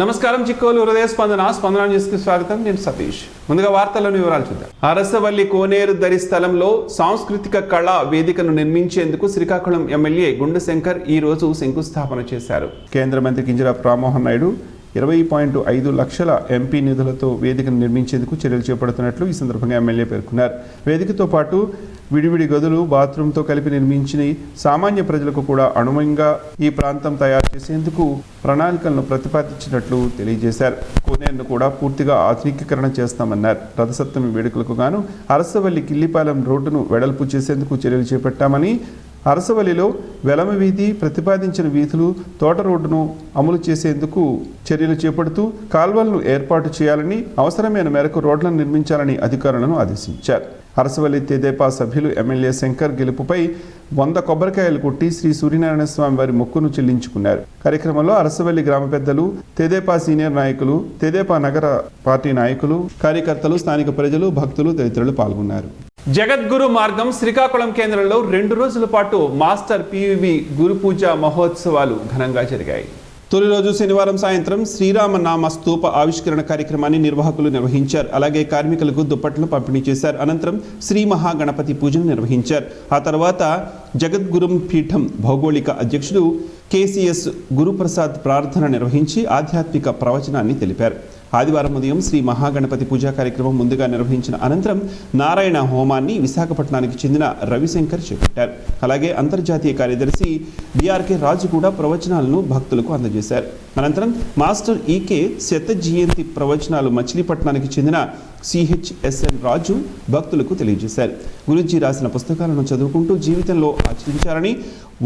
నమస్కారం చిక్కోలు హృదయ స్పందన న్యూస్కి స్వాగతం. నేను సతీష్. ముందుగా వార్తలను వివరాలు చూద్దాం. అరసవల్లి కోనేరు దరి స్థలంలో సాంస్కృతిక కళా వేదికను నిర్మించేందుకు శ్రీకాకుళం ఎమ్మెల్యే గుండు శంకర్ ఈ రోజు శంకుస్థాపన చేశారు. కేంద్ర మంత్రి కింజరాపు రామ్మోహన్ నాయుడు 20.5 లక్షల ఎంపీ నిధులతో వేదికను నిర్మించేందుకు చర్యలు చేపడుతున్నట్లు ఈ సందర్భంగా ఎమ్మెల్యే పేర్కొన్నారు. వేదికతో పాటు విడివిడి గదులు, బాత్రూంతో కలిపి నిర్మించిన సామాన్య ప్రజలకు కూడా అనుమయంగా ఈ ప్రాంతం తయారు చేసేందుకు ప్రణాళికలను ప్రతిపాదించినట్లు తెలియజేశారు. కోనేరును కూడా పూర్తిగా ఆధునికీకరణ చేస్తామన్నారు. రథసప్తమి వేడుకలకు గాను అరసవల్లి కిల్లిపాలెం రోడ్డును వెడల్పు చేసేందుకు చర్యలు చేపట్టామని, అరసవల్లిలో వెలమ వీధి, ప్రతిపాదించిన వీధులు, తోట రోడ్డును అమలు చేసేందుకు చర్యలు చేపడుతూ కాల్వలను ఏర్పాటు చేయాలని, అవసరమైన మేరకు రోడ్లను నిర్మించాలని అధికారులను ఆదేశించారు. అరసవల్లి తెదేపా సభ్యులు ఎమ్మెల్యే శంకర్ గెలుపుపై 100 కొబ్బరికాయలు కొట్టి శ్రీ సూర్యనారాయణ స్వామి వారి మొక్కును చెల్లించుకున్నారు. కార్యక్రమంలో అరసవల్లి గ్రామ పెద్దలు, తెదేపా సీనియర్ నాయకులు, తెదేపా నగర పార్టీ నాయకులు, కార్యకర్తలు, స్థానిక ప్రజలు, భక్తులు తదితరులు పాల్గొన్నారు. జగద్గురు మార్గం శ్రీకాకుళం కేంద్రంలో 2 రోజుల పాటు మాస్టర్ పివి గురు పూజ మహోత్సవాలు ఘనంగా జరిగాయి. తొలి రోజు శనివారం సాయంత్రం శ్రీరామ నామ స్తూప ఆవిష్కరణ కార్యక్రమాన్ని నిర్వాహకులు నిర్వహించారు. అలాగే కార్మికులకు దుప్పట్లు పంపిణీ చేశారు. అనంతరం శ్రీ మహాగణపతి పూజను నిర్వహించారు. ఆ తర్వాత జగద్గురుం పీఠం భౌగోళిక అధ్యక్షుడు కేసీఎస్ గురుప్రసాద్ ప్రార్థన నిర్వహించి ఆధ్యాత్మిక ప్రవచనాన్ని తెలిపారు. ఆదివారం ఉదయం శ్రీ మహాగణపతి పూజా కార్యక్రమం ముందుగా నిర్వహించిన అనంతరం నారాయణ హోమాన్ని విశాఖపట్నానికి చెందిన రవిశంకర్ చేపట్టారు. అలాగే అంతర్జాతీయ కార్యదర్శి బిఆర్కే రాజు కూడా ప్రవచనాలను భక్తులకు అందజేశారు. అనంతరం మాస్టర్ ఈకే శత జయంతి ప్రవచనాలు మచిలీపట్నానికి చెందిన సిహెచ్ఎస్ఎన్ రాజు భక్తులకు తెలియజేశారు. గురూజీ రాసిన పుస్తకాలను చదువుకుంటూ జీవితంలో ఆచరించాలని,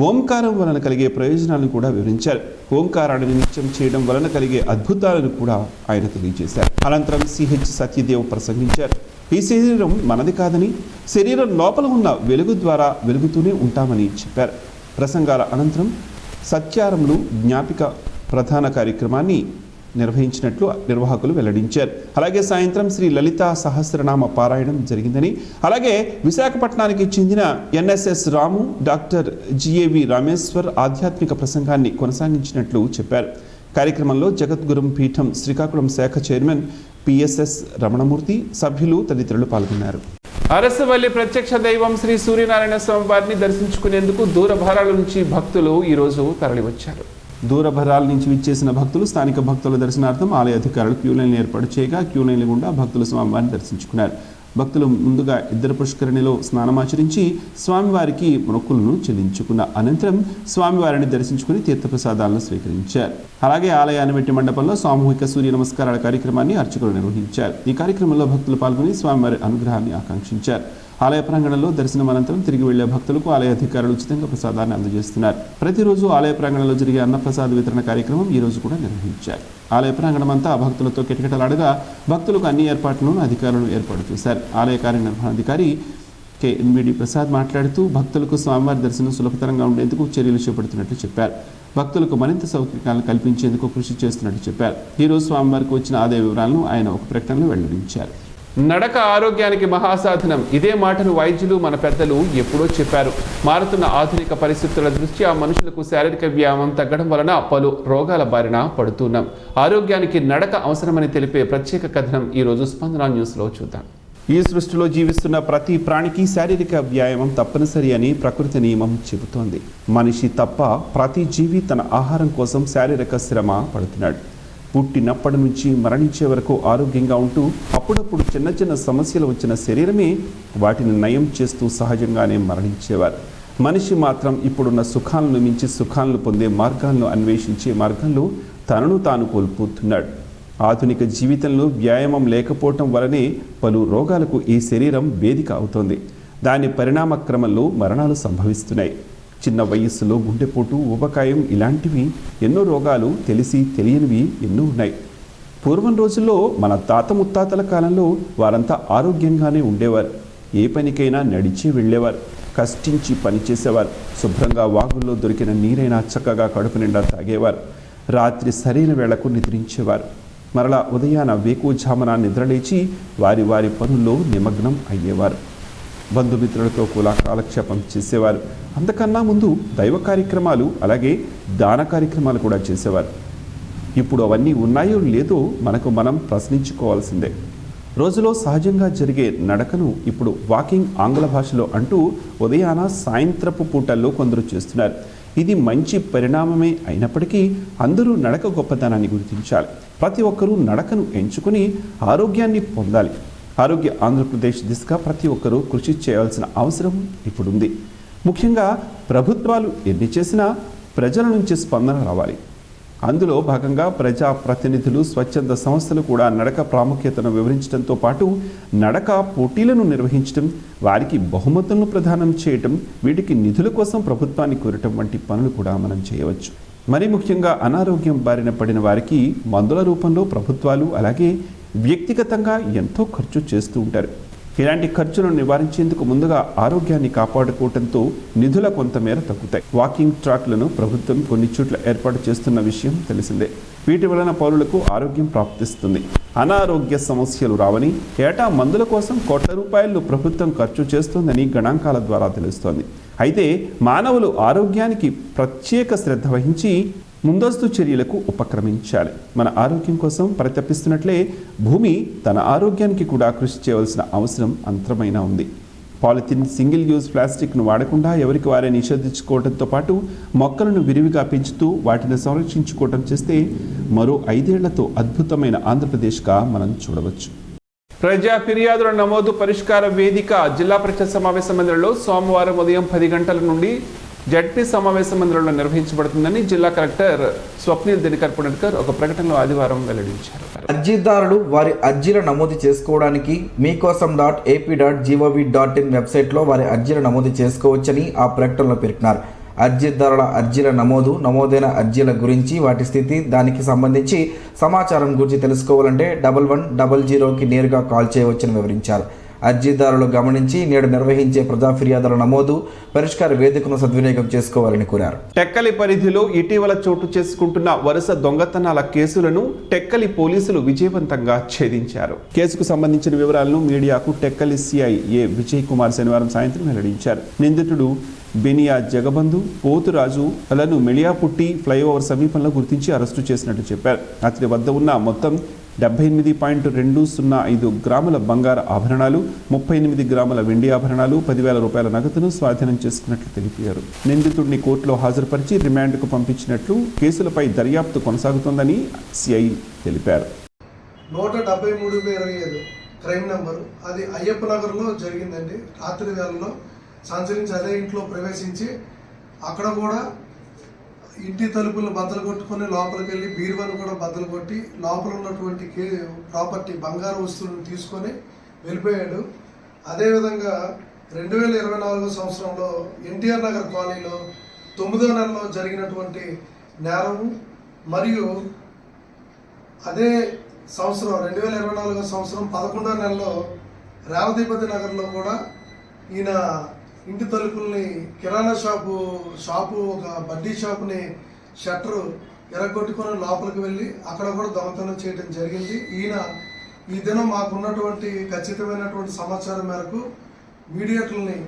ఓంకారం వలన కలిగే ప్రయోజనాలను కూడా వివరించారు. ఓంకారాన్ని నిత్యం చేయడం వలన కలిగే అద్భుతాలను కూడా ఆయన తెలియజేశారు. అనంతరం సిహెచ్ సత్యదేవ్ ప్రసంగించారు. ఈ శరీరం మనది కాదని, శరీరం లోపల ఉన్న వెలుగు ద్వారా వెలుగుతూనే ఉంటామని చెప్పారు. ప్రసంగాల అనంతరం సత్యారములు జ్ఞాపిక ప్రధాన కార్యక్రమాన్ని నిర్వహించినట్లు నిర్వాహకులు వెల్లడించారు. అలాగే సాయంత్రం శ్రీ లలితా సహస్రనామ పారాయణం జరిగిందని, అలాగే విశాఖపట్నానికి చెందిన ఎన్ఎస్ఎస్ రాము, డాక్టర్ జిఏవి రామేశ్వర్ ఆధ్యాత్మిక ప్రసంగాన్ని కొనసాగించినట్లు చెప్పారు. కార్యక్రమంలో జగద్గురుం పీఠం శ్రీకాకుళం శాఖ చైర్మన్ పిఎస్ఎస్ రమణమూర్తి, సభ్యులు తదితరులు పాల్గొన్నారు. అరసవల్లి ప్రత్యక్ష దైవం శ్రీ సూర్యనారాయణ స్వామి వారిని దర్శించుకునేందుకు దూరభారాల నుంచి భక్తులు ఈరోజు తరలివచ్చారు. దూరభరాల నుంచి విచ్చేసిన భక్తులు స్థానిక భక్తుల దర్శనార్థం ఆలయ అధికారులు క్యూ లైన్లు ఏర్పాటు చేయగా క్యూ లైన్లు గుండా భక్తులు స్వామివారిని దర్శించుకున్నారు. భక్తులు ముందుగా ఇద్దరు పుష్కరిణిలో స్నానమాచరించి స్వామివారికి మొక్కులను చెల్లించుకున్న అనంతరం స్వామివారిని దర్శించుకుని తీర్థప్రసాదాలను స్వీకరించారు. అలాగే ఆలయ ఆనమెట్టి మండపంలో సామూహిక సూర్య నమస్కారాల కార్యక్రమాన్ని అర్చకులు నిర్వహించారు. ఈ కార్యక్రమంలో భక్తులు పాల్గొని స్వామివారి అనుగ్రహాన్ని ఆకాంక్షించారు. ఆలయ ప్రాంగణంలో దర్శనం అనంతరం తిరిగి వెళ్లే భక్తులకు ఆలయ అధికారులు ఉచితంగా ప్రసాదాన్ని అందజేస్తున్నారు. ప్రతిరోజు ఆలయ ప్రాంగణంలో జరిగే అన్నప్రసాద వితరణ కార్యక్రమం ఈ రోజు కూడా నిర్వహించారు. ఆలయ ప్రాంగణం అంతా భక్తులతో కిటకిటలాడగా భక్తులకు అన్ని ఏర్పాట్లను అధికారులు ఏర్పాటు చేశారు. ఆలయ కార్యనిర్వహణాధికారి కెఎన్విడి ప్రసాద్ మాట్లాడుతూ భక్తులకు స్వామివారి దర్శనం సులభతరంగా ఉండేందుకు చర్యలు చేపడుతున్నట్లు చెప్పారు. భక్తులకు మరింత సౌకర్యాలను కల్పించేందుకు కృషి చేస్తున్నట్లు చెప్పారు. ఈ రోజు స్వామివారికి వచ్చిన ఆదాయ వివరాలను ఆయన ఒక ప్రకటనలో వెల్లడించారు. నడక ఆరోగ్యానికి మహాసాధనం. ఇదే మాటను వైద్యులు, మన పెద్దలు ఎప్పుడో చెప్పారు. మారుతున్న ఆధునిక పరిస్థితుల దృష్ట్యా మనుషులకు శారీరక వ్యాయామం తగ్గడం వలన పలు రోగాల బారిన పడుతున్నాం. ఆరోగ్యానికి నడక అవసరమని తెలిపే ప్రత్యేక కథనం ఈరోజు స్పందన న్యూస్లో చూద్దాం. ఈ సృష్టిలో జీవిస్తున్న ప్రతి ప్రాణికి శారీరక వ్యాయామం తప్పనిసరి అని ప్రకృతి నియమం చెబుతోంది. మనిషి తప్ప ప్రతి జీవి తన ఆహారం కోసం శారీరక శ్రమ పడుతున్నాడు. పుట్టినప్పటి నుంచి మరణించే వరకు ఆరోగ్యంగా ఉంటూ అప్పుడప్పుడు చిన్న చిన్న సమస్యలు వచ్చిన శరీరమే వాటిని నయం చేస్తూ సహజంగానే మరణించేవారు. మనిషి మాత్రం ఇప్పుడున్న సుఖాలను మించి సుఖాలను పొందే మార్గాలను అన్వేషించే మార్గంలో తనను తాను కోల్పోతున్నాడు. ఆధునిక జీవితంలో వ్యాయామం లేకపోవటం వలనే పలు రోగాలకు ఈ శరీరం వేదిక అవుతోంది. దాని పరిణామ క్రమంలో మరణాలు సంభవిస్తున్నాయి. చిన్న వయస్సులో గుండెపోటు, ఊబకాయం ఇలాంటివి ఎన్నో రోగాలు తెలిసి తెలియనివి ఎన్నో ఉన్నాయి. పూర్వం రోజుల్లో మన తాత ముత్తాతల కాలంలో వారంతా ఆరోగ్యంగానే ఉండేవారు. ఏ పనికైనా నడిచి వెళ్ళేవారు, కష్టించి పనిచేసేవారు. శుభ్రంగా వాగుల్లో దొరికిన నీరైనా చక్కగా కడుపు నిండా తాగేవారు. రాత్రి సరైన వేళకు నిద్రించేవారు. మరలా ఉదయాన వేకువజామున నిద్రలేచి వారి వారి పనుల్లో నిమగ్నం అయ్యేవారు. బంధుమిత్రులతో కూడా కాలక్షేపం చేసేవారు. అంతకన్నా ముందు దైవ కార్యక్రమాలు, అలాగే దాన కార్యక్రమాలు కూడా చేసేవారు. ఇప్పుడు అవన్నీ ఉన్నాయో లేదో మనకు మనం ప్రశ్నించుకోవాల్సిందే. రోజులో సహజంగా జరిగే నడకను ఇప్పుడు వాకింగ్ ఆంగ్ల భాషలో అంటూ ఉదయాన సాయంత్రపు పూటల్లో కొందరు చేస్తున్నారు. ఇది మంచి పరిణామమే అయినప్పటికీ అందరూ నడక గొప్పతనాన్ని గుర్తించాలి. ప్రతి ఒక్కరూ నడకను ఎంచుకుని ఆరోగ్యాన్ని పొందాలి. ఆరోగ్య ఆంధ్రప్రదేశ్ దిశగా ప్రతి ఒక్కరూ కృషి చేయాల్సిన అవసరం ఇప్పుడుంది. ముఖ్యంగా ప్రభుత్వాలు ఎన్ని చేసినా ప్రజల నుంచి స్పందన రావాలి. అందులో భాగంగా ప్రజాప్రతినిధులు, స్వచ్ఛంద సంస్థలు కూడా నడక ప్రాముఖ్యతను వివరించడంతో పాటు నడక పోటీలను నిర్వహించడం, వారికి బహుమతులను ప్రదానం చేయటం, వీటికి నిధుల కోసం ప్రభుత్వాన్ని కోరటం వంటి పనులు కూడా మనం చేయవచ్చు. మరి ముఖ్యంగా అనారోగ్యం బారిన పడిన వారికి మందుల రూపంలో ప్రభుత్వాలు అలాగే వ్యక్తిగతంగా ఎంతో ఖర్చు చేస్తూ ఉంటారు. ఇలాంటి ఖర్చులను నివారించేందుకు ముందుగా ఆరోగ్యాన్ని కాపాడుకోవడంతో నిధుల కొంతమేర తగ్గుతాయి. వాకింగ్ ట్రాక్లను ప్రభుత్వం కొన్ని చోట్ల ఏర్పాటు చేస్తున్న విషయం తెలిసిందే. వీటి వలన పౌరులకు ఆరోగ్యం ప్రాప్తిస్తుంది, అనారోగ్య సమస్యలు రావని, ఏటా మందుల కోసం కోట్ల రూపాయలు ప్రభుత్వం ఖర్చు చేస్తోందని గణాంకాల ద్వారా తెలుస్తోంది. అయితే మానవులు ఆరోగ్యానికి ప్రత్యేక శ్రద్ధ వహించి ముందస్తు చర్యలకు ఉపక్రమించాలి. మన ఆరోగ్యం కోసం పరితపిస్తున్నట్లే భూమి తన ఆరోగ్యానికి కూడా కృషి చేయవలసిన అవసరం అంతరమైన ఉంది. పాలిథిన్, సింగిల్ యూజ్ ప్లాస్టిక్ను వాడకుండా ఎవరికి వారే నిషేధించుకోవడంతో పాటు మొక్కలను విరివిగా పెంచుతూ వాటిని సంరక్షించుకోవడం చేస్తే మరో 5 ఏళ్లతో అద్భుతమైన ఆంధ్రప్రదేశ్గా మనం చూడవచ్చు. ప్రజా ఫిర్యాదుల నమోదు పరిష్కార వేదిక జిల్లా పరిషత్ సమావేశ మందిరంలో సోమవారం ఉదయం 10 గంటల నుండి జడ్పీ సమావేశ మందిరంలో నిర్వహించబడుతుందని జిల్లా కలెక్టర్ స్వప్నిల్ దినకర్ పుణెట్కర్ ఒక ప్రకటనలో ఆదివారం వెల్లడించారు. అర్జీదారులు వారి అర్జీల నమోదు చేసుకోవడానికి meekosam.ap.gov.in వెబ్సైట్లో వారి అర్జీల నమోదు చేసుకోవచ్చని ఆ ప్రకటనలో పేర్కొన్నారు. అర్జీదారుల అర్జీల నమోదైన అర్జీల గురించి, వాటి స్థితి, దానికి సంబంధించి సమాచారం గురించి తెలుసుకోవాలంటే 1100కి నేరుగా కాల్ చేయవచ్చని వివరించారు. అర్జీదారులు గమనించి నేడు నిర్వహించే ప్రజా ఫిర్యాదుల నమోదు పరిష్కార వేదికను సద్వినియోగం చేసుకోవాలని కోరారు. టెక్కలి పరిధిలో ఇటీవల చోటు చేసుకుంటున్న వరుస దొంగతనాల కేసులను టెక్కలి పోలీసులు విజయవంతంగా ఛేదించారు. కేసుకు సంబంధించిన వివరాలను మీడియాకు టెక్కలి సిఐ ఏ విజయ్ కుమార్ శనివారం సాయంత్రం వెల్లడించారు. నిందితుడు బెనియా జగబంధు పోతురాజు లను మెళియాపుట్టి ఫ్లైఓవర్ సమీపంలో గుర్తించి అరెస్టు చేసినట్టు చెప్పారు. అతని వద్ద ఉన్న మొత్తం 78.205 గ్రాముల బంగారు ఆభరణాలు, 38 గ్రాముల వెండి ఆభరణాలు, 10,000 రూపాయల నగదును స్వాధీనం చేసుకున్నట్లు తెలిపారు. నిందితుడిని కోర్టులో హాజరుపరిచి రిమాండ్కు పంపించినట్లు, కేసులపై దర్యాప్తు కొనసాగుతోందని సిఐ తెలిపారు. 173/25 క్రైమ్ నంబరు, అది అయ్యప్ప నగర్లో జరిగిందండి. రాత్రి వేళల్లో సంచరించి అదే ఇంట్లో ప్రవేశించి అక్కడ కూడా ఇంటి తలుపులను బద్దలు కొట్టుకొని లోపలికి వెళ్ళి బీరువాను కూడా బద్దలు కొట్టి లోపల ఉన్నటువంటి ప్రాపర్టీ బంగారు వస్తువులను తీసుకొని వెళ్ళిపోయాడు. అదేవిధంగా 2024 సంవత్సరంలో ఎన్టీఆర్ నగర్ కాలనీలో 9వ నెలలో జరిగినటువంటి నేరము, మరియు అదే సంవత్సరం 2024 సంవత్సరం 11వ నెలలో రేవతిపతి నగర్లో కూడా ఈయన ఇంటి తలుపుల్ని కిరాణా షాపు ఒక బడ్డీ షాపుని షట్టరు ఎరగొట్టుకొని లోపలికి వెళ్ళి అక్కడ కూడా దొంగతనం చేయడం జరిగింది. ఈయన ఈ దినం మాకున్నటువంటి ఖచ్చితమైనటువంటి సమాచారం మేరకు మీడియేటర్లని,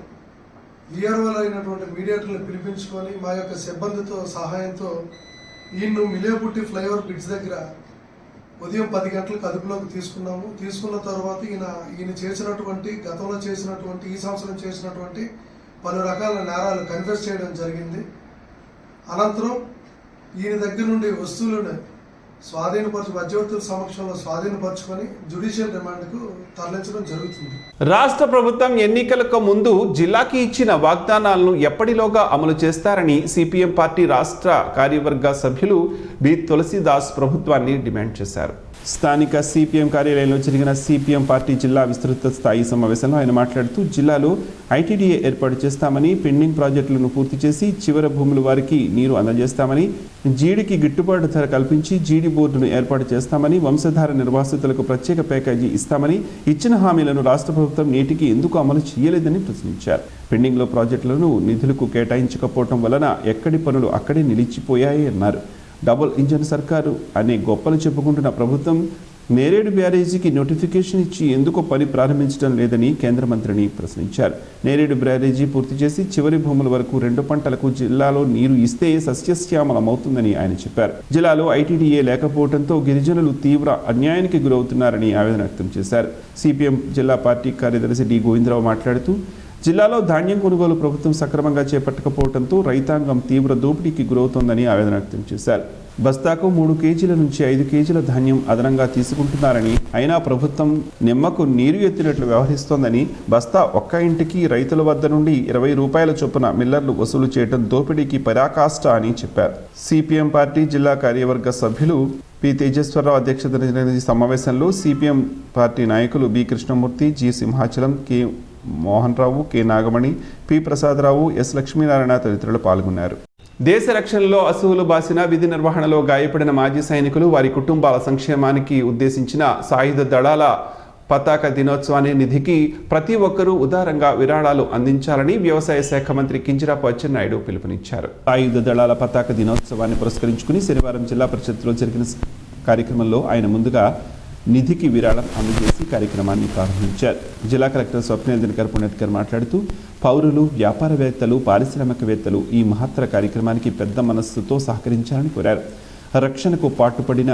విఆర్ఓలు అయినటువంటి మీడియేటర్ని పిలిపించుకొని మా యొక్క సిబ్బందితో సహాయంతో ఈయన్ను మిలియాపుట్టి ఫ్లైఓవర్ బ్రిడ్జ్ దగ్గర ఉదయం 10 గంటలకు అదుపులోకి తీసుకున్నాము. తీసుకున్న తర్వాత ఈయన చేసినటువంటి, గతంలో చేసినటువంటి, ఈ సంవత్సరం చేసినటువంటి పలు రకాల నేరాలు కన్ఫెస్ చేయడం జరిగింది. అనంతరం ఈయన దగ్గర నుండి వస్తువులను మధ్యవర్తుల సమక్షంలో స్వాధీనపరుచుకొని జ్యుడిషియల్ రిమాండ్కు తరలించడం జరుగుతుంది. రాష్ట్ర ప్రభుత్వం ఎన్నికలకు ముందు జిల్లాకి ఇచ్చిన వాగ్దానాలను ఎప్పటిలోగా అమలు చేస్తారని సిపిఎం పార్టీ రాష్ట్ర కార్యవర్గ సభ్యులు బి తులసీదాస్ ప్రభుత్వాన్ని డిమాండ్ చేశారు. స్థానిక సిపిఎం కార్యాలయంలో జరిగిన సిపిఎం పార్టీ జిల్లా విస్తృత స్థాయి సమావేశంలో ఆయన మాట్లాడుతూ జిల్లాలో ఐటీడీఏ ఏర్పాటు చేస్తామని, పెండింగ్ ప్రాజెక్టులను పూర్తి చేసి చివరి భూముల వారికి నీరు అందజేస్తామని, జీడికి గిట్టుబాటు ధర కల్పించి జీడి బోర్డును ఏర్పాటు చేస్తామని, వంశధార నిర్వాసితులకు ప్రత్యేక ప్యాకేజీ ఇస్తామని ఇచ్చిన హామీలను రాష్ట్ర ప్రభుత్వం నేటికి ఎందుకు అమలు చేయలేదని ప్రశ్నించారు. పెండింగ్లో ప్రాజెక్టులను నిధులకు కేటాయించకపోవడం వలన ఎక్కడి పనులు అక్కడే నిలిచిపోయాయి అన్నారు. డబుల్ ఇంజన్ సర్కారు అనే గొప్పలు చెప్పుకుంటున్న ప్రభుత్వం నేరేడు బ్యారేజీకి నోటిఫికేషన్ ఇచ్చి ఎందుకు పని ప్రారంభించడం లేదని కేంద్ర మంత్రిని ప్రశ్నించారు. నేరేడు బ్యారేజీ పూర్తి చేసి చివరి భూముల వరకు 2 పంటలకు జిల్లాలో నీరు ఇస్తే సస్యశ్యామలమవుతుందని ఆయన చెప్పారు. జిల్లాలో ఐటీడీఏ లేకపోవడంతో గిరిజనులు తీవ్ర అన్యాయానికి గురవుతున్నారని ఆవేదన వ్యక్తం చేశారు. సిపిఎం జిల్లా పార్టీ కార్యదర్శి డి గోవిందరావు మాట్లాడుతూ జిల్లాలో ధాన్యం కొనుగోలు ప్రభుత్వం సక్రమంగా చేపట్టకపోవడంతో రైతాంగం తీవ్ర దోపిడీకి గురవుతోందని ఆవేదన వ్యక్తం చేశారు. బస్తాకు 3 కేజీల నుంచి 5 కేజీల ధాన్యం అదనంగా తీసుకుంటున్నారని, అయినా ప్రభుత్వం నిమ్మకు నీరు ఎత్తినట్లు వ్యవహరిస్తోందని, బస్తా ఒక్క ఇంటికి రైతుల వద్ద నుండి 20 రూపాయల చొప్పున మిల్లర్లు వసూలు చేయడం దోపిడీకి పరాకాష్ట అని చెప్పారు. సిపిఎం పార్టీ జిల్లా కార్యవర్గ సభ్యులు పి తేజేశ్వరరావు అధ్యక్షతన జరిగిన సమావేశంలో సిపిఎం పార్టీ నాయకులు B Krishnamurthy, G Simhachalam, K Mohan Rao, K Nagamani, P Prasadarao, S Lakshminarayana తదితరులు పాల్గొన్నారు. దేశ రక్షణలో అసువులు బాసిన, విధి నిర్వహణలో గాయపడిన మాజీ సైనికులు, వారి కుటుంబాల సంక్షేమానికి ఉద్దేశించిన సాయుధ దళాల పతాక దినోత్సవాన్ని నిధికి ప్రతి ఒక్కరూ ఉదారంగా విరాళాలు అందించాలని వ్యవసాయ శాఖ మంత్రి కింజరాపు అచ్చెన్నాయుడు పిలుపునిచ్చారు. సాయుధ దళాల పతాక దినోత్సవాన్ని పురస్కరించుకుని శనివారం జిల్లా పరిషత్లో జరిగిన కార్యక్రమంలో ఆయన ముందుగా నిధికి విరాళం అందజేసి కార్యక్రమాన్ని ప్రారంభించారు. జిల్లా కలెక్టర్ స్వప్నేల్ దినకర్ పుణ్యత్కర్ మాట్లాడుతూ పౌరులు, వ్యాపారవేత్తలు, పారిశ్రామికవేత్తలు ఈ మహత్తర కార్యక్రమానికి పెద్ద మనస్సుతో సహకరించాలని కోరారు. రక్షణకు పాటుపడిన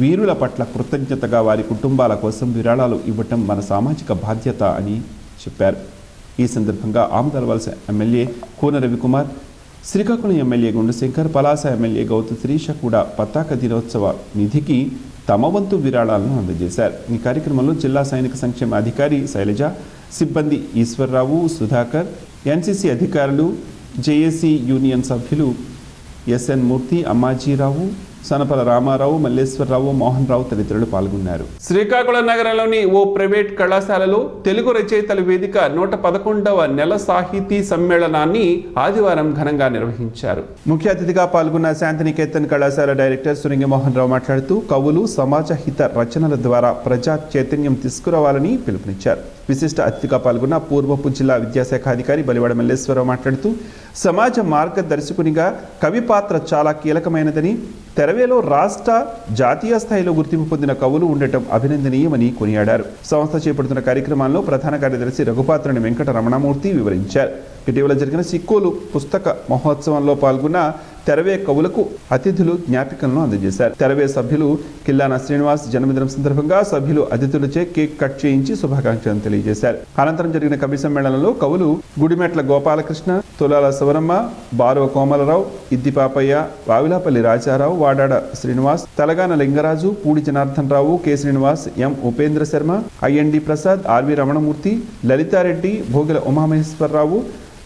వీరుల పట్ల కృతజ్ఞతగా వారి కుటుంబాల కోసం విరాళాలు ఇవ్వటం మన సామాజిక బాధ్యత అని చెప్పారు. ఈ సందర్భంగా Amadalavalasa MLA Kuna Ravikumar, Srikakulam MLA Gundushankar, Palasa MLA Gouthu Sirisha కూడా పతాక దినోత్సవ నిధికి తమ వంతు విరాళాలను అందజేశారు. ఈ కార్యక్రమంలో జిల్లా సైనిక సంక్షేమ అధికారి శైలజ, సిబ్బంది ఈశ్వర్రావు, సుధాకర్, ఎన్సీసీ అధికారులు, జేఏసీ యూనియన్ సభ్యులు ఎస్ఎన్ మూర్తి, అమ్మాజీరావు, సనపల రామారావు, మల్లేశ్వరరావు, మోహన్ రావు తదితరులు పాల్గొన్నారు. శ్రీకాకుళం నగరంలోని ఓ ప్రైవేట్ కళాశాలలో తెలుగు రచయితల వేదిక 111వ నెల సాహితీ సమ్మేళనాన్ని ఆదివారం ఘనంగా నిర్వహించారు. ముఖ్య అతిథిగా పాల్గొన్న శాంతినికేతన్ కళాశాల డైరెక్టర్ సురంగి మోహన్ రావు మాట్లాడుతూ కవులు సమాజ హిత రచనల ద్వారా ప్రజా చైతన్యం తీసుకురావాలని పిలుపునిచ్చారు. విశిష్ట అతిథిగా పాల్గొన్న పూర్వపు జిల్లా విద్యాశాఖ అధికారి బలివాడ మల్లేశ్వరరావు మాట్లాడుతూ సమాజ మార్గదర్శకునిగా కవి పాత్ర చాలా కీలకమైనదని, తెరవేలో రాష్ట్ర, జాతీయ స్థాయిలో గుర్తింపు పొందిన కవులు ఉండటం అభినందనీయమని కొనియాడారు. సంస్థ చేపడుతున్న కార్యక్రమాల్లో ప్రధాన కార్యదర్శి రఘుపాత్రని వెంకట రమణమూర్తి వివరించారు. ఇటీవల జరిగిన సిక్కోలు పుస్తక మహోత్సవంలో పాల్గొన్న తెరవే కవులకు అతిథులు జ్ఞాపికలను అందజేశారు. తెరవే సభ్యులు కిల్లాన శ్రీనివాస్ జన్మదినం సందర్భంగా సభ్యులు అతిథులచే కేక్ కట్ చేయించి శుభాకాంక్షలు తెలియజేశారు. అనంతరం జరిగిన కవి సమ్మేళనంలో కవులు Gudimetla Gopalakrishna, Tulala Sivaramma, Barava Komalarao, Iddi Papayya, Vavilapalli Rajarao, Vadada Srinivas, Talagana Lingaraju, Pudi Janardhan Rao, K Srinivas, M Upendra Sharma, IND Prasad, RV Ramanamurthy, Lalithareddy, Bhogila Umamaheswararao,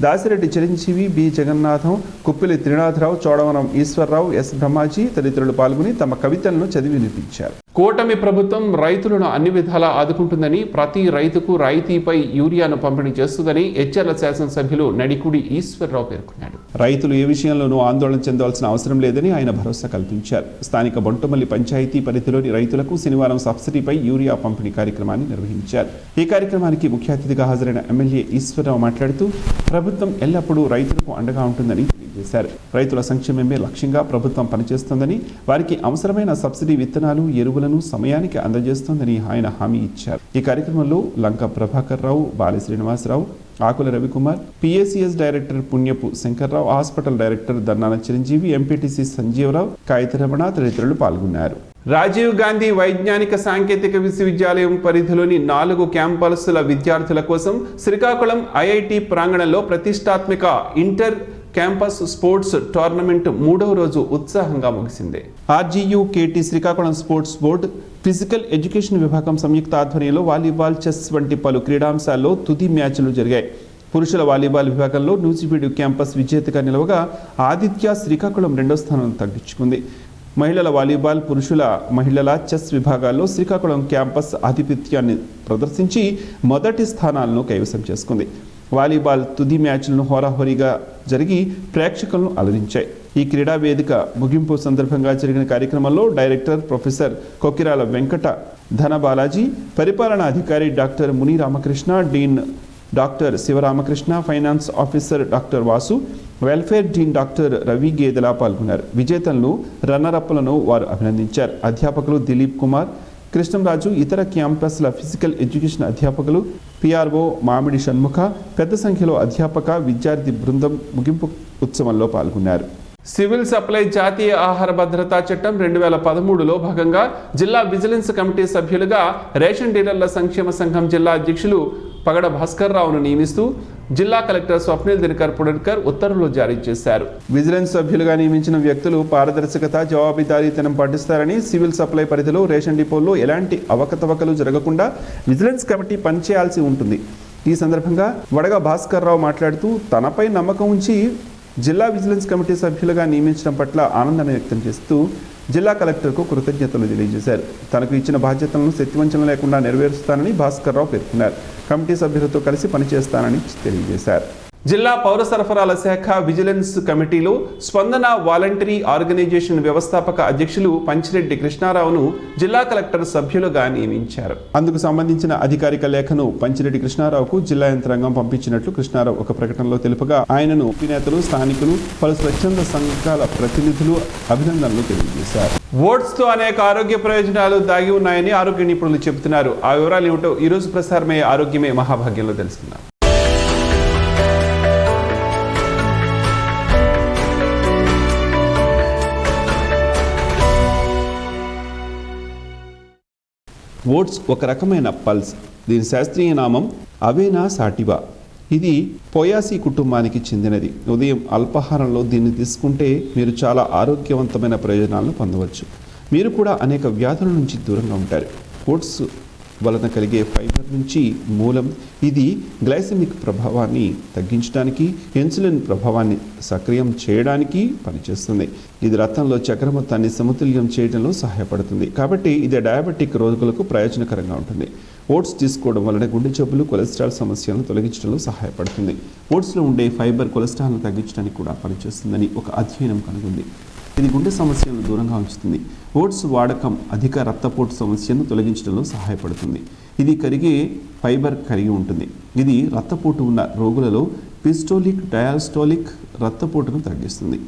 Dasireddy Chiranjeevi, B Jagannatham, Kuppili Trinatharao, Chodavaram Eswararao, S Brahmaji తదితరులు పాల్గొని తమ కవితలను చదివి వినిపించారు. కూటమి ప్రభుత్వం రైతులను అన్ని విధాలా ఆదుకుంటుందని, ప్రతి రైతుకు రాయితీపై యూరియాను పంపిణీ చేస్తుందని ఎచ్చెర్ల శాసనసభ్యులు నడికుడి ఈశ్వరరావు పేర్కొన్నాడు. రైతులు ఏ విషయంలోనూ ఆందోళన చెందాల్సిన అవసరం లేదని ఆయన భరోసా కల్పించారు. స్థానిక బొంటుమల్లి పంచాయతీ పరిధిలోని రైతులకు శనివారం సబ్సిడీపై యూరియా పంపిణీ కార్యక్రమాన్ని నిర్వహించారు. ఈ కార్యక్రమానికి ముఖ్య అతిథిగా హాజరైన ఎమ్మెల్యే ఈశ్వరరావు మాట్లాడుతూ ప్రభుత్వం ఎల్లప్పుడూ రైతులకు అండగా ఉంటుందని తెలియజేశారు. రైతుల సంక్షేమమే లక్ష్యంగా ప్రభుత్వం పనిచేస్తోందని, వారికి అవసరమైన సబ్సిడీ విత్తనాలు, ఎరువులను సమయానికి అందజేస్తోందని ఆయన హామీ ఇచ్చారు. ఈ కార్యక్రమంలో Lanka Prabhakar Rao, Bali Srinivasarao, Akula Ravikumar, PACS director Punyapu Sankararao, hospital director Dannana Chiranjeevi, MPTC Sanjeevarao, Kayitharamana తదితరులు పాల్గొన్నారు. రాజీవ్ గాంధీ వైజ్ఞానిక సాంకేతిక విశ్వవిద్యాలయం పరిధిలోని 4 క్యాంపస్ల విద్యార్థుల కోసం శ్రీకాకుళం ఐఐటి ప్రాంగణంలో ప్రతిష్టాత్మక ఇంటర్ క్యాంపస్ స్పోర్ట్స్ టోర్నమెంట్ 3వ రోజు ఉత్సాహంగా ముగిసింది. RGU KT Srikakulam sports board, physical education విభాగం సంయుక్త ఆధ్వర్యంలో వాలీబాల్, చెస్ వంటి పలు క్రీడాంశాల్లో తుది మ్యాచ్లు జరిగాయి. పురుషుల వాలీబాల్ విభాగంలో నూజివీడు క్యాంపస్ విజేతగా నిలవగా ఆదిత్య శ్రీకాకుళం 2వ స్థానం తగ్గించుకుంది. మహిళల వాలీబాల్, మహిళల చెస్ విభాగాల్లో శ్రీకాకుళం క్యాంపస్ ఆధిపత్యాన్ని ప్రదర్శించి మొదటి స్థానాలను కైవసం చేసుకుంది. వాలీబాల్ తుది మ్యాచ్లను హోరాహోరీగా జరిగి ప్రేక్షకులను అలరించాయి. ఈ క్రీడా వేదిక ముగింపు సందర్భంగా జరిగిన కార్యక్రమంలో డైరెక్టర్ ప్రొఫెసర్ కొక్కిరాల వెంకట ధనబాలాజీ, పరిపాలనా అధికారి doctor Muni Ramakrishna, dean doctor Sivaramakrishna, finance officer doctor Vasu, welfare dean doctor Ravi Gedela పాల్గొన్నారు. విజేతలను, రన్నరప్లను వారు అభినందించారు. అధ్యాపకులు దిలీప్ కుమార్, కృష్ణంరాజు, ఇతర క్యాంపస్ల ఫిజికల్ ఎడ్యుకేషన్ అధ్యాపకులు, పిఆర్ఓ మామిడి షణ్ముఖ, పెద్ద సంఖ్యలో అధ్యాపక విద్యార్థి బృందం ముగింపు ఉత్సవంలో పాల్గొన్నారు. సివిల్ సప్లై జాతీయ ఆహార భద్రతా చట్టం 2013లో భాగంగా జిల్లా విజిలెన్స్ కమిటీ సభ్యులుగా రేషన్ డీలర్ల సంక్షేమ సంఘం జిల్లా అధ్యక్షులు పగడ భాస్కర్ రావును నియమిస్తూ జిల్లా కలెక్టర్ స్వప్నిల్ దినకర్ పుడర్కర్ ఉత్తర్వులు జారీ చేశారు. విజిలెన్స్ సభ్యులుగా నియమించిన వ్యక్తులు పారదర్శకత, జవాబుదారీతనం పాటిస్తారని, సివిల్ సప్లై పరిధిలో రేషన్ డిపోల్లో ఎలాంటి అవకతవకలు జరగకుండా విజిలెన్స్ కమిటీ పనిచేయాల్సి ఉంటుంది. ఈ సందర్భంగా వడగ భాస్కర్ రావు మాట్లాడుతూ తనపై నమ్మకం ఉంచి జిల్లా విజిలెన్స్ కమిటీ సభ్యులుగా నియమించడం పట్ల ఆనందాన్ని వ్యక్తం చేస్తూ జిల్లా కలెక్టర్కు కృతజ్ఞతలు తెలియజేశారు. తనకు ఇచ్చిన బాధ్యతలను శక్తివంచన లేకుండా నెరవేరుస్తానని భాస్కర్ రావు పేర్కొన్నారు. కమిటీ సభ్యులతో కలిసి పనిచేస్తానని తెలియజేశారు. జిల్లా పౌర సరఫరాల శాఖ విజిలెన్స్ కమిటీలో స్పందన వాలంటరీ ఆర్గనైజేషన్ వ్యవస్థాపక అధ్యక్షులు పంచిరెడ్డి కృష్ణారావును జిల్లా కలెక్టర్ సభ్యులుగా నియమించారు. అందుకు సంబంధించిన అధికారిక లేఖను పంచిరెడ్డి కృష్ణారావుకు జిల్లా యంత్రాంగం పంపించినట్లు కృష్ణారావు ఒక ప్రకటనలో తెలుపగా ఆయనను నేతలు, స్థానికులు, పలు స్వచ్ఛంద సంఘాల ప్రతినిధులు అభినందనలు తెలియజేశారు. ఓట్స్ తో అనేక ఆరోగ్య ప్రయోజనాలు దాగి ఉన్నాయని ఆరోగ్య నిపుణులు చెబుతున్నారు. ఆ వివరాలు ఏమిటో ఈ రోజు ప్రసారమయ్యే ఆరోగ్యమే మహాభాగ్యంలో తెలుసుకుందాం. ఓట్స్ ఒక రకమైన పల్స్. దీని శాస్త్రీయ నామం అవేనా సాటివా. ఇది పొయాసీ కుటుంబానికి చెందినది. ఉదయం అల్పాహారంలో దీన్ని తీసుకుంటే మీరు చాలా ఆరోగ్యవంతమైన ప్రయోజనాలను పొందవచ్చు. మీరు కూడా అనేక వ్యాధుల నుంచి దూరంగా ఉంటారు. ఓట్స్ వలన కలిగే ఫైబర్ నుంచి మూలం. ఇది గ్లైసెమిక్ ప్రభావాన్ని తగ్గించడానికి, ఇన్సులిన్ ప్రభావాన్ని సక్రియం చేయడానికి పనిచేస్తుంది. ఇది రక్తంలో చక్కెర మొత్తాన్ని సమతుల్యం చేయడంలో సహాయపడుతుంది. కాబట్టి ఇది డయాబెటిక్ రోగులకు ప్రయోజనకరంగా ఉంటుంది. ఓట్స్ తీసుకోవడం వలన గుండె జబ్బులు, కొలెస్ట్రాల్ సమస్యలను తొలగించడంలో సహాయపడుతుంది. ఓట్స్లో ఉండే ఫైబర్ కొలెస్ట్రాల్ను తగ్గించడానికి కూడా పనిచేస్తుందని ఒక అధ్యయనం కనుగొంది. ఇది గుండె సమస్యలను దూరంగా ఉంచుతుంది. ఓట్స్ వాడకం అధిక రక్తపోటు సమస్యను తొలగించడంలో సహాయపడుతుంది. ఇది కరిగే ఫైబర్ కలిగి ఉంటుంది. ఇది రక్తపోటు ఉన్న రోగులలో పిస్టోలిక్, డయాస్టోలిక్ రక్తపోటును తగ్గిస్తుంది.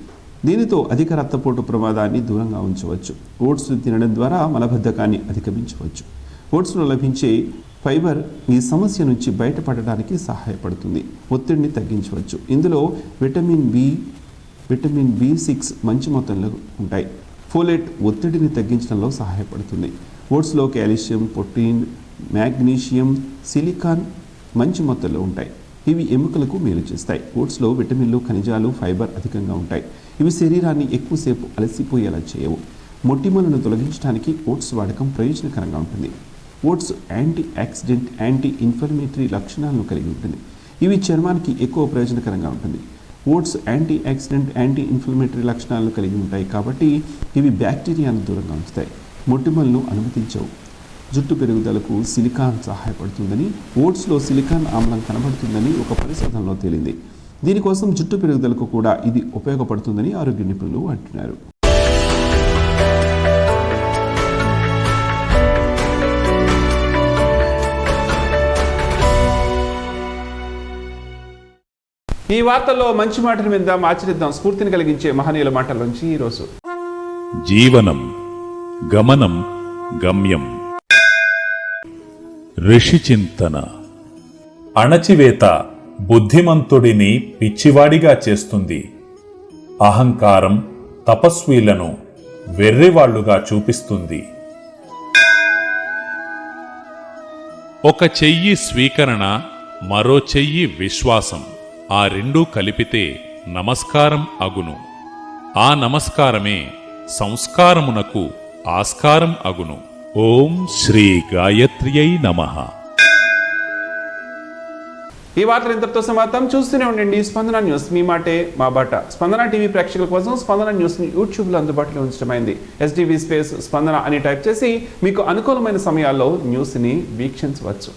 దీనితో అధిక రక్తపోటు ప్రమాదాన్ని దూరంగా ఉంచవచ్చు. ఓట్స్ తినడం ద్వారా మలబద్ధకాన్ని అధిగమించవచ్చు. ఓట్స్లో లభించే ఫైబర్ ఈ సమస్య నుంచి బయటపడడానికి సహాయపడుతుంది. ఒత్తిడిని తగ్గించవచ్చు. ఇందులో విటమిన్ బి6 మంచి మొత్తంలో ఉంటాయి. ఫోలేట్ ఒత్తిడిని తగ్గించడంలో సహాయపడుతుంది. ఓట్స్లో కాల్షియం, ప్రోటీన్, మాగ్నీషియం, సిలికాన్ మంచి మొత్తంలో ఉంటాయి. ఇవి ఎముకలకు మేలు చేస్తాయి. ఓట్స్లో విటమిన్లు, ఖనిజాలు, ఫైబర్ అధికంగా ఉంటాయి. ఇవి శరీరాన్ని ఎక్కువసేపు అలసిపోయేలా చేయవు. మొటిమలను తొలగించడానికి ఓట్స్ వాడకం ప్రయోజనకరంగా ఉంటుంది. Oats antioxidant, anti inflammatory లక్షణాలను కలిగి ఉంటుంది. ఇవి చర్మానికి ఎక్కువ ప్రయోజనకరంగా ఉంటుంది. Oats antioxidant, anti inflammatory లక్షణాలను కలిగి ఉంటాయి కాబట్టి ఇవి బ్యాక్టీరియాను దూరంగా ఉంచుతాయి. మొటిమలను అనుమతించవు. జుట్టు పెరుగుదలకు సిలికాన్ సహాయపడుతుందని, ఓట్స్లో సిలికాన్ ఆమ్లం కనబడుతుందని ఒక పరిశోధనలో తేలింది. దీనికోసం జుట్టు పెరుగుదలకు కూడా ఇది ఉపయోగపడుతుందని ఆరోగ్య నిపుణులు అంటున్నారు. ఈ వార్తల్లో మంచి మాటలు విందాం, ఆచరిద్దాం. స్ఫూర్తిని కలిగించే మహనీయుల మాటల నుంచి ఈరోజు. జీవనం గమనం గమ్యం. ఋషి చింతన. అణచివేత బుద్ధిమంతుడిని పిచ్చివాడిగా చేస్తుంది. అహంకారం తపస్వీలను వెర్రివాళ్లుగా చూపిస్తుంది. ఒక చెయ్యి స్వీకరణ, మరో చెయ్యి విశ్వాసం. ఆ రెండూ కలిపితే నమస్కారం అగును. ఆ నమస్కారమే సంస్కారమునకు ఆస్కారం అగును. ఓం శ్రీ గాయత్ర్యై నమః. ఈ వార్తలు ఇంతటితో సమాప్తం. చూస్తూనే ఉండండి స్పందన న్యూస్, మీ మాటే మా బాట. స్పందన టీవీ ప్రేక్షకుల కోసం స్పందన న్యూస్ని యూట్యూబ్లో అందుబాటులో ఉంచడమైంది. SDV స్పేస్ స్పందన అని టైప్ చేసి మీకు అనుకూలమైన సమయాల్లో న్యూస్ని వీక్షించవచ్చు.